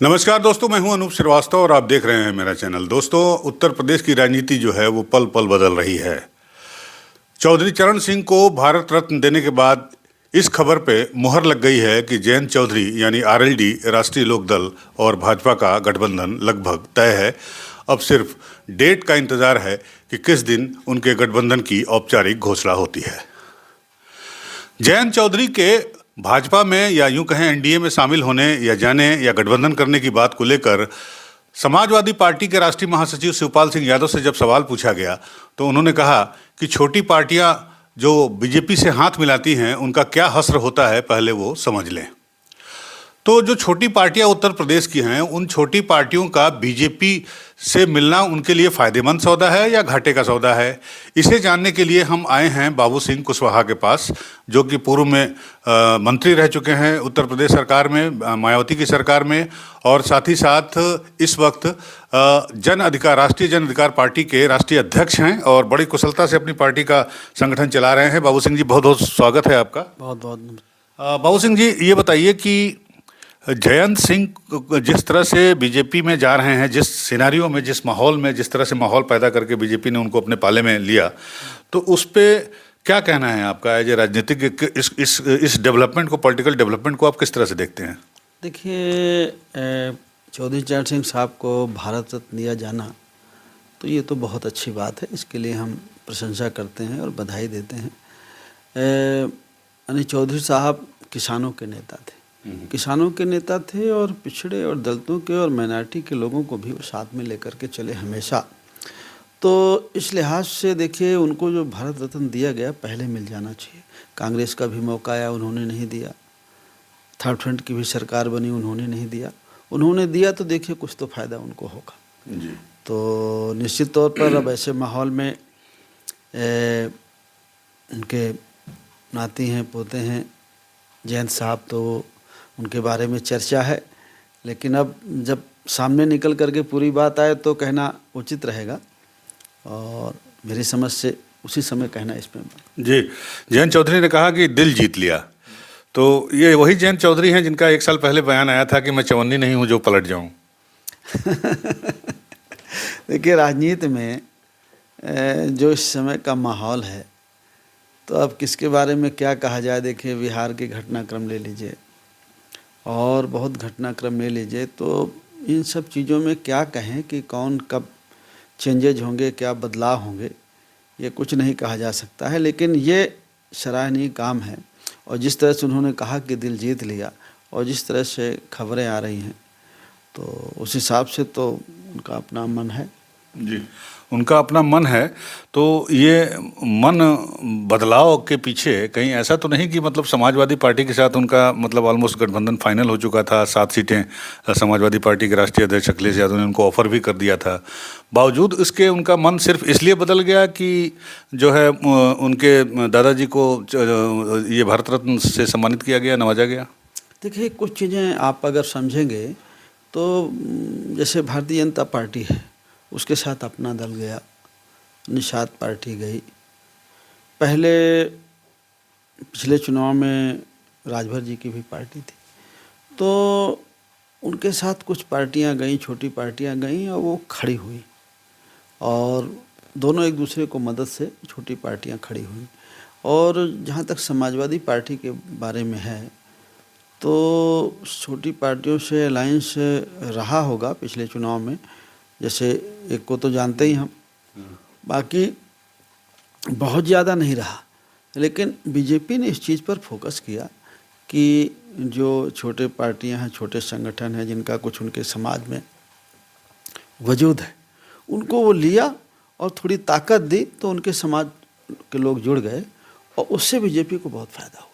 नमस्कार दोस्तों, मैं हूं अनूप श्रीवास्तव और आप देख रहे हैं मेरा चैनल। दोस्तों, उत्तर प्रदेश की राजनीति जो है वो पल पल बदल रही है। चौधरी चरण सिंह को भारत रत्न देने के बाद इस खबर पे मुहर लग गई है कि जयंत चौधरी यानी आरएलडी, राष्ट्रीय लोकदल और भाजपा का गठबंधन लगभग तय है। अब सिर्फ डेट का इंतजार है कि किस दिन उनके गठबंधन की औपचारिक घोषणा होती है। जयंत चौधरी के भाजपा में या यूं कहें एनडीए में शामिल होने या जाने या गठबंधन करने की बात को लेकर समाजवादी पार्टी के राष्ट्रीय महासचिव शिवपाल सिंह यादव से जब सवाल पूछा गया तो उन्होंने कहा कि छोटी पार्टियां जो बीजेपी से हाथ मिलाती हैं उनका क्या हश्र होता है, पहले वो समझ लें। तो जो छोटी पार्टियां उत्तर प्रदेश की हैं, उन छोटी पार्टियों का बीजेपी से मिलना उनके लिए फ़ायदेमंद सौदा है या घाटे का सौदा है, इसे जानने के लिए हम आए हैं बाबू सिंह कुशवाहा के पास, जो कि पूर्व में मंत्री रह चुके हैं उत्तर प्रदेश सरकार में, मायावती की सरकार में, और साथ ही साथ इस वक्त राष्ट्रीय जन अधिकार पार्टी के राष्ट्रीय अध्यक्ष हैं और बड़ी कुशलता से अपनी पार्टी का संगठन चला रहे हैं। बाबू सिंह जी, बहुत बहुत स्वागत है आपका। बहुत बहुत। बाबू सिंह जी, ये बताइए कि जयंत सिंह जिस तरह से बीजेपी में जा रहे हैं, जिस सिनेरियो में, जिस माहौल में, जिस तरह से माहौल पैदा करके बीजेपी ने उनको अपने पाले में लिया, तो उस पर क्या कहना है आपका एज ए राजनीतिक? इस डेवलपमेंट को, पॉलिटिकल डेवलपमेंट को आप किस तरह से देखते हैं? देखिए, चौधरी चरण सिंह साहब को भारत रत्न दिया जाना तो ये तो बहुत अच्छी बात है, इसके लिए हम प्रशंसा करते हैं और बधाई देते हैं। यानी चौधरी साहब किसानों के नेता थे, किसानों के नेता थे और पिछड़े और दलितों के और माइनॉरिटी के लोगों को भी वो साथ में लेकर के चले हमेशा। तो इस लिहाज से देखिए, उनको जो भारत रत्न दिया गया पहले मिल जाना चाहिए। कांग्रेस का भी मौका आया, उन्होंने नहीं दिया। थर्ड फ्रंट की भी सरकार बनी, उन्होंने नहीं दिया। उन्होंने दिया तो देखिए कुछ तो फ़ायदा उनको होगा जी। तो निश्चित तौर पर अब ऐसे माहौल में उनके नाती हैं, पोते हैं जयंत साहब, तो उनके बारे में चर्चा है, लेकिन अब जब सामने निकल करके पूरी बात आए तो कहना उचित रहेगा और मेरी समझ से उसी समय कहना इसमें जी। जयंत चौधरी ने कहा कि दिल जीत लिया, तो ये वही जयंत चौधरी हैं जिनका एक साल पहले बयान आया था कि मैं चवन्नी नहीं हूँ जो पलट जाऊँ। देखिए, राजनीति में जो इस समय का माहौल है, तो अब किसके बारे में क्या कहा जाए। देखिए, बिहार के घटनाक्रम ले लीजिए और बहुत घटनाक्रम ले लीजिए, तो इन सब चीज़ों में क्या कहें कि कौन कब चेंजेज होंगे, क्या बदलाव होंगे, ये कुछ नहीं कहा जा सकता है। लेकिन ये सराहनीय काम है और जिस तरह से उन्होंने कहा कि दिल जीत लिया और जिस तरह से खबरें आ रही हैं, तो उस हिसाब से तो उनका अपना मन है जी। उनका अपना मन है, तो ये मन बदलाव के पीछे कहीं ऐसा तो नहीं कि मतलब समाजवादी पार्टी के साथ उनका मतलब ऑलमोस्ट गठबंधन फाइनल हो चुका था, 7 सीटें समाजवादी पार्टी के राष्ट्रीय अध्यक्ष अखिलेश यादव ने उनको ऑफर भी कर दिया था, बावजूद इसके उनका मन सिर्फ इसलिए बदल गया कि जो है उनके दादाजी को ये भारत रत्न से सम्मानित किया गया, नवाजा गया? देखिए, कुछ चीज़ें आप अगर समझेंगे तो जैसे भारतीय जनता पार्टी है, उसके साथ अपना दल गया, निषाद पार्टी गई, पहले पिछले चुनाव में राजभर जी की भी पार्टी थी, तो उनके साथ कुछ पार्टियां गईं, छोटी पार्टियां गईं और वो खड़ी हुई और दोनों एक दूसरे को मदद से छोटी पार्टियां खड़ी हुई। और जहां तक समाजवादी पार्टी के बारे में है, तो छोटी पार्टियों से अलायंस रहा होगा पिछले चुनाव में, जैसे एक को तो जानते ही हम, बाकी बहुत ज़्यादा नहीं रहा। लेकिन बीजेपी ने इस चीज़ पर फोकस किया कि जो छोटे पार्टियां हैं, छोटे संगठन हैं, जिनका कुछ उनके समाज में वजूद है, उनको वो लिया और थोड़ी ताकत दी, तो उनके समाज के लोग जुड़ गए और उससे बीजेपी को बहुत फ़ायदा हुआ।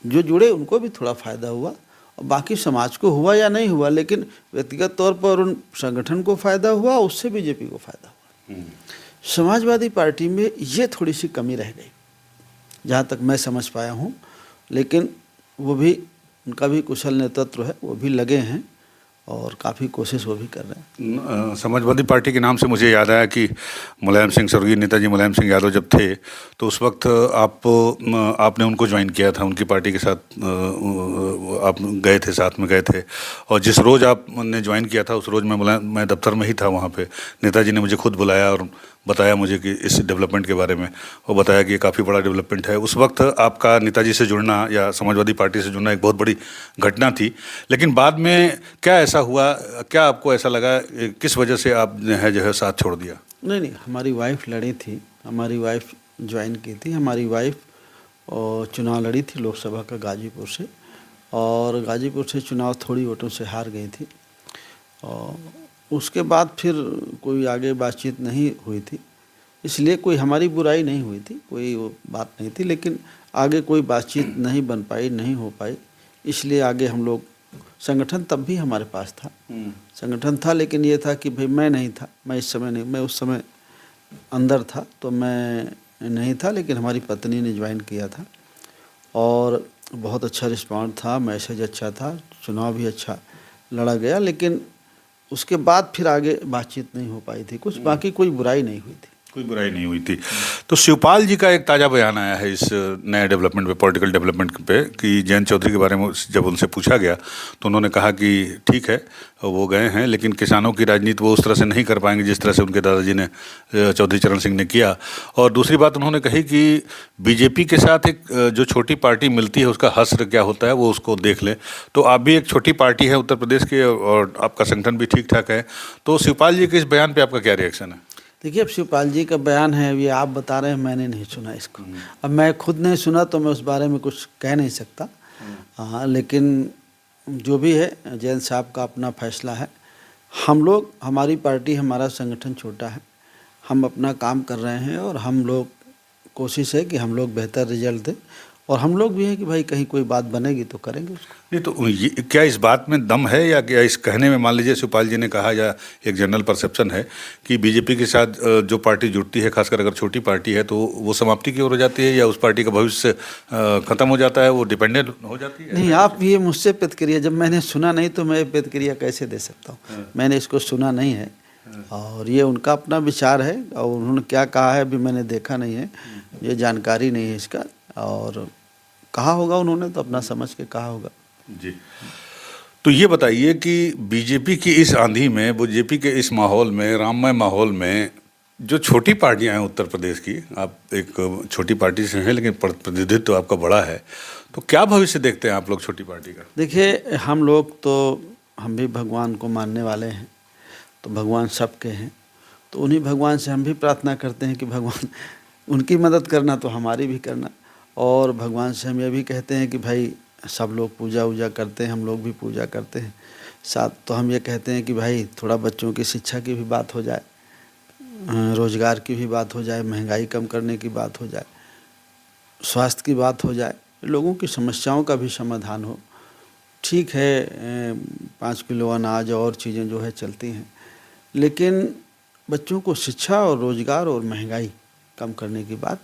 जो जुड़े उनको भी थोड़ा फ़ायदा हुआ और बाकी समाज को हुआ या नहीं हुआ, लेकिन व्यक्तिगत तौर पर उन संगठन को फ़ायदा हुआ, उससे बीजेपी को फ़ायदा हुआ। समाजवादी पार्टी में ये थोड़ी सी कमी रह गई, जहाँ तक मैं समझ पाया हूँ, लेकिन वो भी, उनका भी कुशल नेतृत्व है, वो भी लगे हैं और काफ़ी कोशिश वो भी कर रहे हैं। समाजवादी पार्टी के नाम से मुझे याद आया कि मुलायम सिंह, स्वर्गीय नेताजी मुलायम सिंह यादव जब थे तो उस वक्त आपने उनको ज्वाइन किया था, उनकी पार्टी के साथ आप गए थे, साथ में गए थे। और जिस रोज़ आपने ज्वाइन किया था उस रोज़ मैं दफ्तर में ही था वहाँ पे। नेताजी ने मुझे खुद बुलाया और बताया मुझे कि इस डेवलपमेंट के बारे में, और बताया कि ये काफ़ी बड़ा डेवलपमेंट है। उस वक्त आपका नेताजी से जुड़ना या समाजवादी पार्टी से जुड़ना एक बहुत बड़ी घटना थी। लेकिन बाद में क्या ऐसा हुआ, क्या आपको ऐसा लगा, किस वजह से आपने जो है साथ छोड़ दिया? नहीं नहीं, हमारी वाइफ लड़ी थी, हमारी वाइफ ज्वाइन की थी। हमारी वाइफ चुनाव लड़ी थी लोकसभा का गाजीपुर से, और गाजीपुर से चुनाव थोड़ी वोटों से हार गई थी। और उसके बाद फिर कोई आगे बातचीत नहीं हुई थी, इसलिए कोई हमारी बुराई नहीं हुई थी, कोई वो बात नहीं थी। लेकिन आगे कोई बातचीत नहीं बन पाई, नहीं हो पाई, इसलिए आगे हम लोग, संगठन तब भी हमारे पास था, संगठन था, लेकिन ये था कि भाई मैं नहीं था, मैं इस समय नहीं, मैं उस समय अंदर था तो मैं नहीं था। लेकिन हमारी पत्नी ने ज्वाइन किया था और बहुत अच्छा रिस्पॉन्स था, मैसेज अच्छा था, चुनाव भी अच्छा लड़ा गया। लेकिन उसके बाद फिर आगे बातचीत नहीं हो पाई थी कुछ, बाकी कोई बुराई नहीं हुई थी। कोई बुराई नहीं हुई थी। तो शिवपाल जी का एक ताज़ा बयान आया है इस नए डेवलपमेंट पे, पॉलिटिकल डेवलपमेंट पे, कि जयंत चौधरी के बारे में जब उनसे पूछा गया तो उन्होंने कहा कि ठीक है वो गए हैं, लेकिन किसानों की राजनीति वो उस तरह से नहीं कर पाएंगे जिस तरह से उनके दादाजी ने, चौधरी चरण सिंह ने किया। और दूसरी बात उन्होंने कही कि बीजेपी के साथ एक जो छोटी पार्टी मिलती है उसका हश्र क्या होता है वो उसको देख लें। तो आप भी एक छोटी पार्टी है उत्तर प्रदेश के और आपका संगठन भी ठीक ठाक है। तो शिवपाल जी के इस बयान पर आपका क्या रिएक्शन है? देखिए, अब शिवपाल जी का बयान है, ये आप बता रहे हैं, मैंने नहीं सुना इसको। अब मैं खुद नहीं सुना तो मैं उस बारे में कुछ कह नहीं सकता। हाँ, लेकिन जो भी है जैन साहब का अपना फैसला है। हम लोग, हमारी पार्टी, हमारा संगठन छोटा है, हम अपना काम कर रहे हैं और हम लोग, कोशिश है कि हम लोग बेहतर रिजल्ट दें, और हम लोग भी हैं कि भाई कहीं कोई बात बनेगी तो करेंगे उसको। नहीं तो ये क्या इस बात में दम है, या क्या इस कहने में, मान लीजिए शिवपाल जी ने कहा, या एक जनरल परसेप्शन है कि बीजेपी के साथ जो पार्टी जुड़ती है, खासकर अगर छोटी पार्टी है, तो वो समाप्ति की ओर हो जाती है, या उस पार्टी का भविष्य खत्म हो जाता है, वो डिपेंडेंट हो जाती है? नहीं, आप ये मुझसे प्रतिक्रिया, जब मैंने सुना नहीं तो मैं प्रतिक्रिया कैसे दे सकता हूँ? मैंने इसको सुना नहीं है, और ये उनका अपना विचार है, और उन्होंने क्या कहा है अभी मैंने देखा नहीं है, ये जानकारी नहीं है इसका। और कहा होगा उन्होंने तो अपना समझ के कहा होगा जी। तो ये बताइए कि बीजेपी की इस आंधी में, बीजेपी के इस माहौल में, राममय माहौल में, जो छोटी पार्टियां हैं उत्तर प्रदेश की, आप एक छोटी पार्टी से हैं लेकिन प्रतिनिधित्व तो आपका बड़ा है, तो क्या भविष्य देखते हैं आप लोग छोटी पार्टी का? देखिए, हम लोग तो, हम भी भगवान को मानने वाले हैं, तो भगवान सबके हैं, तो उन्हीं भगवान से हम भी प्रार्थना करते हैं कि भगवान, उनकी मदद करना तो हमारी भी करना। और भगवान से हम ये भी कहते हैं कि भाई सब लोग पूजा वूजा करते हैं, हम लोग भी पूजा करते हैं साथ। तो हम ये कहते हैं कि भाई थोड़ा बच्चों की शिक्षा की भी बात हो जाए, रोज़गार की भी बात हो जाए, महंगाई कम करने की बात हो जाए, स्वास्थ्य की बात हो जाए, लोगों की समस्याओं का भी समाधान हो। ठीक है, 5 किलो अनाज और चीज़ें जो है चलती हैं, लेकिन बच्चों को शिक्षा और रोज़गार और महंगाई कम करने की बात,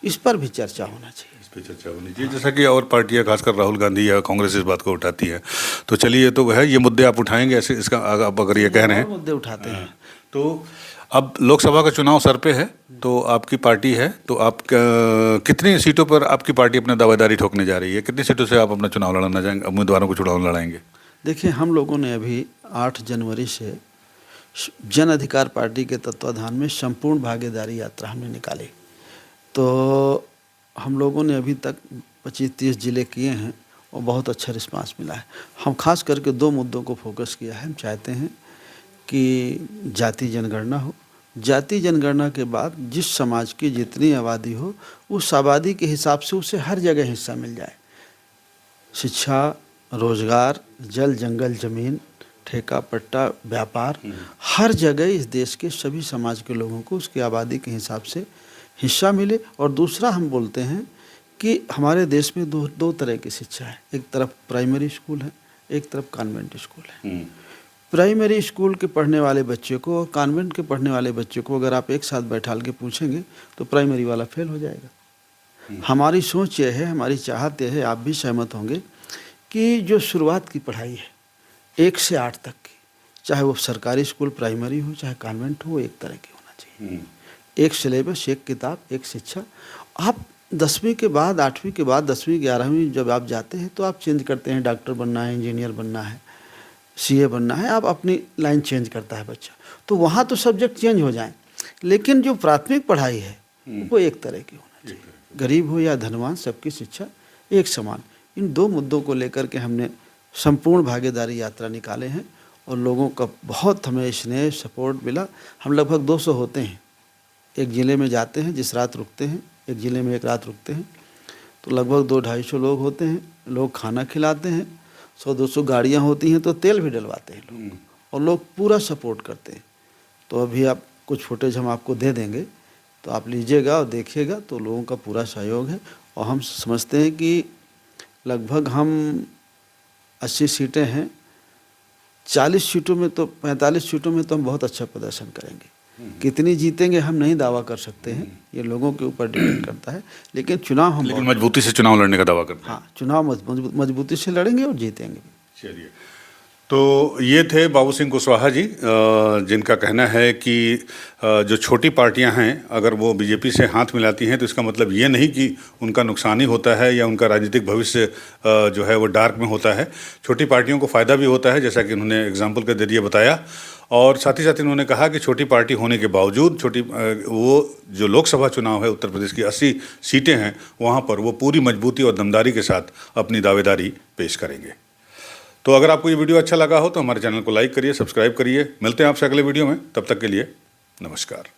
इस पर भी चर्चा होना चाहिए। इस पर चर्चा होनी चाहिए, जैसा कि और पार्टियां, खासकर राहुल गांधी या कांग्रेस इस बात को उठाती है। तो चलिए, तो वह ये मुद्दे आप उठाएंगे ऐसे, इसका आप अगर ये कह रहे हैं, मुद्दे उठाते हैं। तो अब लोकसभा का चुनाव सर पे है, तो आपकी पार्टी है, तो आप कितनी सीटों पर आपकी पार्टी अपना दावेदारी ठोकने जा रही है? कितनी सीटों से आप अपना चुनाव लड़ना चाहेंगे, उम्मीदवारों को चुनाव लड़ाएंगे? देखिए, हम लोगों ने अभी 8 जनवरी से जन अधिकार पार्टी के तत्वाधान में संपूर्ण भागीदारी यात्रा हमने निकाली। तो हम लोगों ने अभी तक 25-30 ज़िले किए हैं और बहुत अच्छा रिस्पांस मिला है। हम खास करके 2 मुद्दों को फोकस किया है। हम चाहते हैं कि जाति जनगणना हो, जाति जनगणना के बाद जिस समाज की जितनी आबादी हो, उस आबादी के हिसाब से उसे हर जगह हिस्सा मिल जाए। शिक्षा, रोज़गार, जल जंगल ज़मीन, ठेका पट्टा, व्यापार, हर जगह इस देश के सभी समाज के लोगों को उसकी आबादी के हिसाब से हिस्सा मिले। और दूसरा, हम बोलते हैं कि हमारे देश में दो तरह की शिक्षा है, एक तरफ प्राइमरी स्कूल है, एक तरफ कॉन्वेंट स्कूल है। प्राइमरी स्कूल के पढ़ने वाले बच्चे को और कॉन्वेंट के पढ़ने वाले बच्चे को अगर आप एक साथ बैठाल के पूछेंगे तो प्राइमरी वाला फेल हो जाएगा। हमारी सोच ये है, हमारी चाहत ये है, आप भी सहमत होंगे, कि जो शुरुआत की पढ़ाई है, 1 से 8 तक की, चाहे वो सरकारी स्कूल प्राइमरी हो चाहे कॉन्वेंट हो, एक तरह की होना चाहिए। एक सिलेबस, एक किताब, एक शिक्षा। आप 10वीं के बाद, 8वीं के बाद, 10वीं 11वीं जब आप जाते हैं तो आप चेंज करते हैं, डॉक्टर बनना है, इंजीनियर बनना है, सीए बनना है, आप अपनी लाइन चेंज करता है बच्चा। तो वहाँ तो सब्जेक्ट चेंज हो जाएं, लेकिन जो प्राथमिक पढ़ाई है वो एक तरह की होना चाहिए। गरीब हो या धनवान, सबकी शिक्षा एक समान। इन 2 मुद्दों को लेकर के हमने संपूर्ण भागीदारी यात्रा निकाले हैं और लोगों का बहुत हमें स्नेह सपोर्ट मिला। हम लगभग 200 होते हैं, एक ज़िले में जाते हैं, जिस रात रुकते हैं, एक ज़िले में एक रात रुकते हैं, तो लगभग 200-250 लोग होते हैं। लोग खाना खिलाते हैं, 100-200 गाड़ियाँ होती हैं, तो तेल भी डलवाते हैं लोग, और लोग पूरा सपोर्ट करते हैं। तो अभी आप कुछ फुटेज हम आपको दे देंगे, तो आप लीजिएगा और देखिएगा, तो लोगों का पूरा सहयोग है। और हम समझते हैं कि लगभग हम 80 सीटें हैं, 40 सीटों में तो 45 सीटों में तो हम बहुत अच्छा प्रदर्शन करेंगे। कितनी जीतेंगे हम नहीं दावा कर सकते हैं, ये लोगों के ऊपर डिपेंड करता है, लेकिन चुनाव हम लेकिन मजबूती से चुनाव लड़ने का दावा करते हैं। हाँ, चुनाव मजबूती से लड़ेंगे और जीतेंगे। चलिए, तो ये थे बाबू सिंह कुशवाहा जी, जिनका कहना है कि जो छोटी पार्टियां हैं अगर वो बीजेपी से हाथ मिलाती हैं तो इसका मतलब ये नहीं कि उनका नुकसान ही होता है या उनका राजनीतिक भविष्य जो है वो डार्क में होता है। छोटी पार्टियों को फ़ायदा भी होता है, जैसा कि उन्होंने एग्जाम्पल के जरिए बताया। और साथ ही साथ इन्होंने कहा कि छोटी पार्टी होने के बावजूद वो जो लोकसभा चुनाव है उत्तर प्रदेश की 80 सीटें हैं, वहाँ पर वो पूरी मजबूती और दमदारी के साथ अपनी दावेदारी पेश करेंगे। तो अगर आपको ये वीडियो अच्छा लगा हो तो हमारे चैनल को लाइक करिए, सब्सक्राइब करिए। मिलते हैं आपसे अगले वीडियो में, तब तक के लिए नमस्कार।